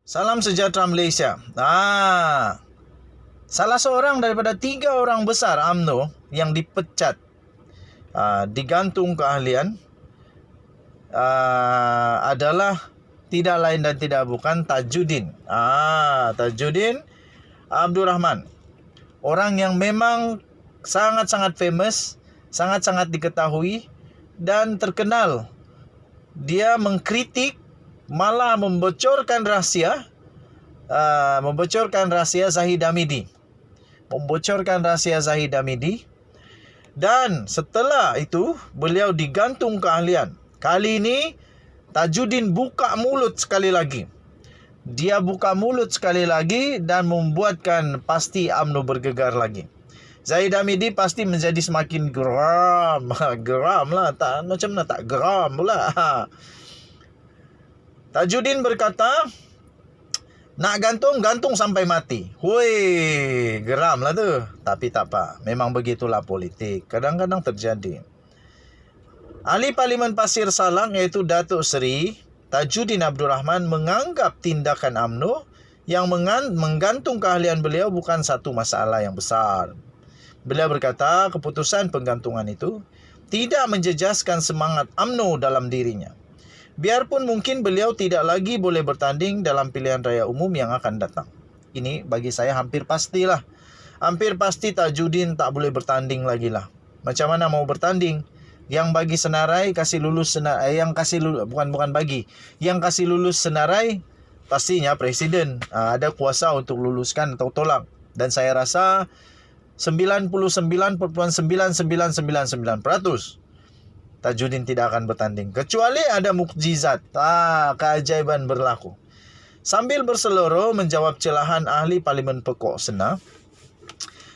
Salam sejahtera Malaysia. Salah seorang daripada 3 orang besar UMNO yang dipecat, digantung keahlian, adalah tidak lain dan tidak bukan Tajuddin. Tajuddin Abdul Rahman. Orang yang memang sangat-sangat famous, sangat-sangat diketahui dan terkenal. Dia mengkritik, malah membocorkan rahasia Zahid Hamidi. Dan setelah itu beliau digantung keahlian. Kali ini Tajuddin buka mulut sekali lagi. Dia buka mulut sekali lagi dan membuatkan pasti UMNO bergegar lagi. Zahid Hamidi pasti menjadi semakin geram. Geram lah, tak macam mana tak geram pula. Tajuddin berkata, nak gantung sampai mati. Hui, geram lah tu. Tapi tak apa, memang begitulah politik. Kadang-kadang terjadi. Ahli Parlimen Pasir Salang iaitu Datuk Seri Tajuddin Abdul Rahman menganggap tindakan UMNO yang menggantung keahlian beliau bukan satu masalah yang besar. Beliau berkata keputusan penggantungan itu tidak menjejaskan semangat UMNO dalam dirinya. Biarpun mungkin beliau tidak lagi boleh bertanding dalam pilihan raya umum yang akan datang. Ini bagi saya hampir pastilah. Hampir pasti Tajuddin tak boleh bertanding lagi lah. Macam mana mau bertanding? Yang bagi senarai kasih lulus senarai, yang kasih lulus senarai pastinya presiden. Ada kuasa untuk luluskan atau tolak. Dan saya rasa 99.999% Tajuddin tidak akan bertanding. Kecuali ada mukjizat. Keajaiban berlaku. Sambil berseloroh menjawab celahan ahli Parlimen Pekok Sena,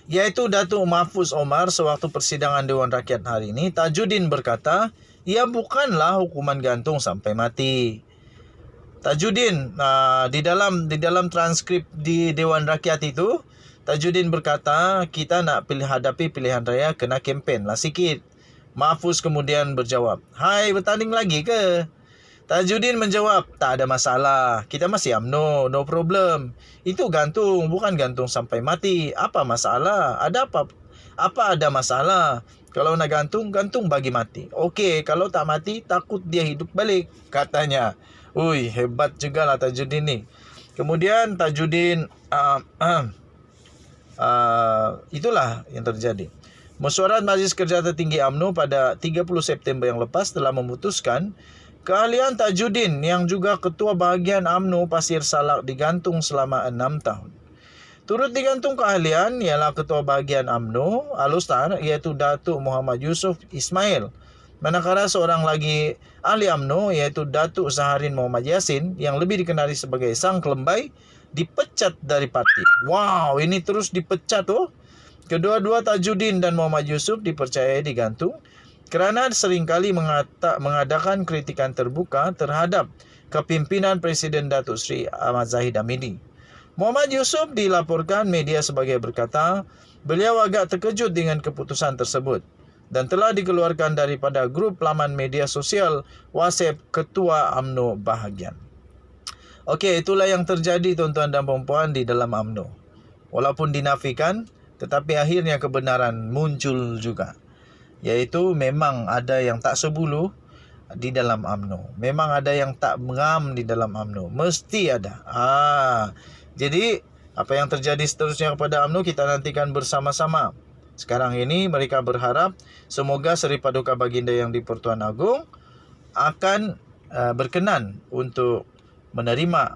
iaitu Datuk Mahfuz Omar sewaktu persidangan Dewan Rakyat hari ini, Tajuddin berkata, ia bukanlah hukuman gantung sampai mati. Tajuddin di dalam transkrip di Dewan Rakyat itu, Tajuddin berkata, kita nak hadapi pilihan raya, kena kempen lah sikit. Mahfuz kemudian berjawab, hai, bertanding lagi ke? Tajuddin menjawab, tak ada masalah. Kita masih UMNO, no problem. Itu gantung, bukan gantung sampai mati. Apa masalah? Ada apa? Apa ada masalah? Kalau nak gantung, gantung bagi mati. Okey, kalau tak mati, takut dia hidup balik, katanya. Ui, hebat juga lah Tajuddin ni. Kemudian Tajuddin, itulah yang terjadi. Mesyuarat Majlis Kerja Tertinggi UMNO pada 30 September yang lepas telah memutuskan keahlian Tajuddin yang juga Ketua Bahagian UMNO Pasir Salak digantung selama 6 tahun. Turut digantung keahlian ialah Ketua Bahagian UMNO Alustar iaitu Datuk Muhammad Yusuf Ismail. Manakala seorang lagi ahli UMNO iaitu Datuk Zaharin Muhammad Yassin yang lebih dikenali sebagai Sang Kelembai dipecat dari parti. Wow, ini terus dipecat tu. Kedua-dua Tajuddin dan Muhammad Yusuf dipercayai digantung kerana seringkali mengadakan kritikan terbuka terhadap kepimpinan Presiden Datuk Seri Ahmad Zahid Hamidi. Muhammad Yusuf dilaporkan media sebagai berkata, beliau agak terkejut dengan keputusan tersebut dan telah dikeluarkan daripada grup laman media sosial WhatsApp Ketua UMNO Bahagian. Okey, itulah yang terjadi tuan-tuan dan puan-puan di dalam UMNO. Walaupun dinafikan, tetapi akhirnya kebenaran muncul juga. Iaitu memang ada yang tak sebulu di dalam UMNO. Memang ada yang tak ngam di dalam UMNO. Mesti ada. Jadi apa yang terjadi seterusnya kepada UMNO kita nantikan bersama-sama. Sekarang ini mereka berharap semoga Seri Paduka Baginda yang di-Pertuan Agong akan berkenan untuk menerima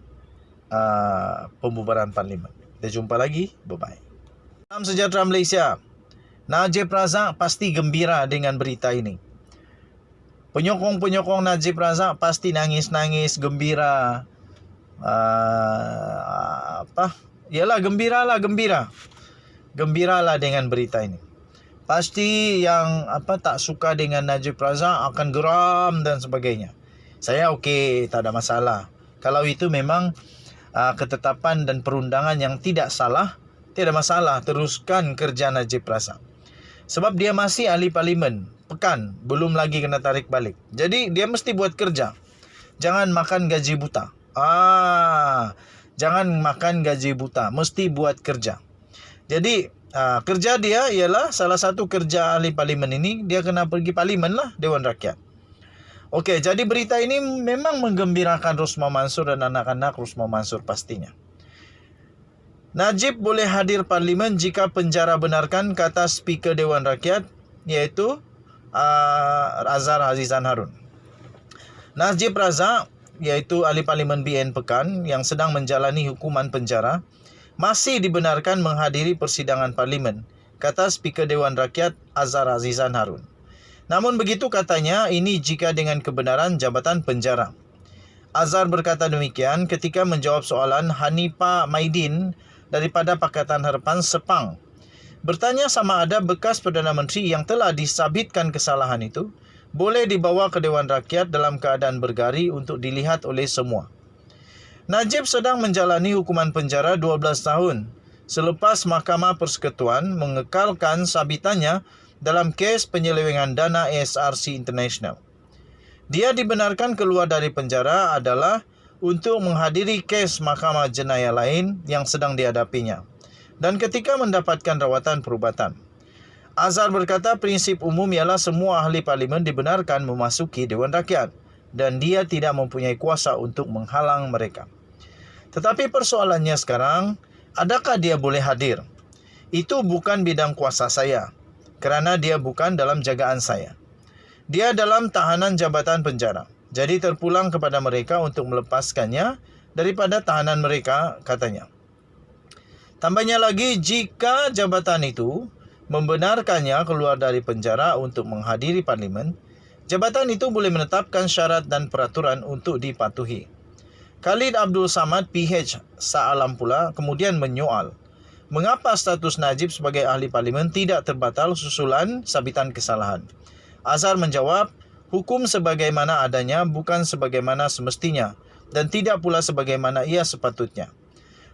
pembubaran parlimen. Kita jumpa lagi. Bye-bye. Salam sejahtera Malaysia. Najib Razak pasti gembira dengan berita ini. Penyokong-penyokong Najib Razak pasti nangis-nangis, gembira. Yalah, gembira. Gembiralah dengan berita ini. Pasti yang tak suka dengan Najib Razak akan geram dan sebagainya. Saya okey, tak ada masalah. Kalau itu memang ketetapan dan perundangan yang tidak salah, tidak masalah, teruskan kerja Najib Razak. Sebab dia masih ahli parlimen, pekan, belum lagi kena tarik balik. Jadi dia mesti buat kerja. Jangan makan gaji buta. Jangan makan gaji buta, mesti buat kerja. Jadi kerja dia ialah salah satu kerja ahli parlimen ini, dia kena pergi parlimen lah, Dewan Rakyat. Okey, jadi berita ini memang menggembirakan Rosmah Mansur dan anak-anak Rosmah Mansur pastinya. Najib boleh hadir parlimen jika penjara benarkan, kata Speaker Dewan Rakyat, iaitu Azhar Azizan Harun. Najib Razak, iaitu ahli parlimen BN Pekan yang sedang menjalani hukuman penjara, masih dibenarkan menghadiri persidangan parlimen, kata Speaker Dewan Rakyat Azhar Azizan Harun. Namun begitu katanya, ini jika dengan kebenaran jabatan penjara. Azhar berkata demikian ketika menjawab soalan Hanifah Maidin daripada Pakatan Harapan Sepang. Bertanya sama ada bekas Perdana Menteri yang telah disabitkan kesalahan itu boleh dibawa ke Dewan Rakyat dalam keadaan bergari untuk dilihat oleh semua. Najib sedang menjalani hukuman penjara 12 tahun selepas Mahkamah Persekutuan mengekalkan sabitannya dalam kes penyelewengan dana ASRC International. Dia dibenarkan keluar dari penjara adalah untuk menghadiri kes mahkamah jenayah lain yang sedang dihadapinya dan ketika mendapatkan rawatan perubatan. Azhar berkata prinsip umum ialah semua ahli parlimen dibenarkan memasuki Dewan Rakyat dan dia tidak mempunyai kuasa untuk menghalang mereka. Tetapi persoalannya sekarang, adakah dia boleh hadir? Itu bukan bidang kuasa saya, kerana dia bukan dalam jagaan saya. Dia dalam tahanan jabatan penjara. Jadi terpulang kepada mereka untuk melepaskannya daripada tahanan mereka, katanya. Tambahnya lagi, jika jabatan itu membenarkannya keluar dari penjara untuk menghadiri parlimen, jabatan itu boleh menetapkan syarat dan peraturan untuk dipatuhi. Khalid Abdul Samad PH Sa'alam pula kemudian menyoal, mengapa status Najib sebagai ahli parlimen tidak terbatal susulan sabitan kesalahan? Azhar menjawab, hukum sebagaimana adanya bukan sebagaimana semestinya dan tidak pula sebagaimana ia sepatutnya.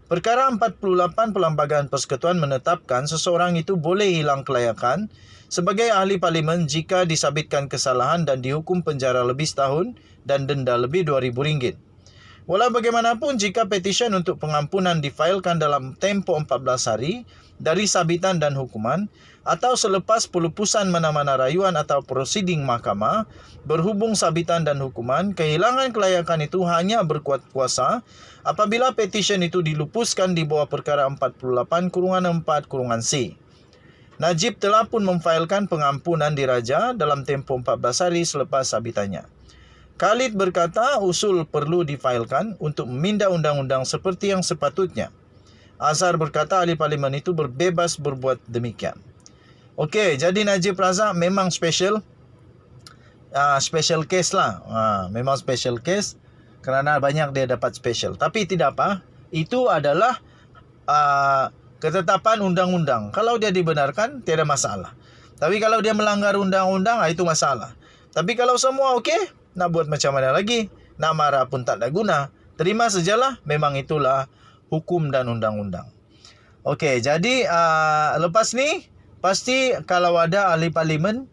Perkara 48 Perlembagaan Persekutuan menetapkan seseorang itu boleh hilang kelayakan sebagai ahli parlimen jika disabitkan kesalahan dan dihukum penjara lebih setahun dan denda lebih RM2,000. Walau bagaimanapun, jika petisyen untuk pengampunan difailkan dalam tempoh 14 hari dari sabitan dan hukuman atau selepas pelupusan mana-mana rayuan atau prosiding mahkamah berhubung sabitan dan hukuman, kehilangan kelayakan itu hanya berkuat kuasa apabila petisyen itu dilupuskan di bawah perkara 48/4/C. Najib telah pun memfailkan pengampunan diraja dalam tempoh 14 hari selepas sabitannya. Khalid berkata usul perlu difailkan untuk meminda undang-undang seperti yang sepatutnya. Azhar berkata ahli parlimen itu berbebas berbuat demikian. Okey, jadi Najib Razak memang special case lah. Memang special case kerana banyak dia dapat special. Tapi tidak apa, itu adalah ketetapan undang-undang. Kalau dia dibenarkan, tiada masalah. Tapi kalau dia melanggar undang-undang, itu masalah. Tapi kalau semua okey, nak buat macam mana lagi? Nak marah pun tak ada guna. Terima sajalah, memang itulah hukum dan undang-undang. Okey, jadi lepas ni, pasti kalau ada ahli parlimen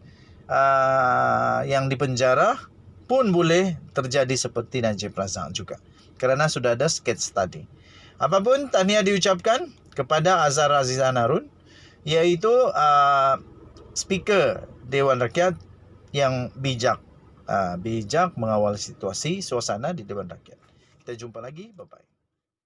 yang dipenjara pun boleh terjadi seperti Najib Razak juga. Kerana sudah ada case study. Apapun, tahniah diucapkan kepada Azhar Azizan Harun, iaitu Speaker Dewan Rakyat yang bijak mengawal situasi suasana di Dewan Rakyat. Kita jumpa lagi. Bye-bye.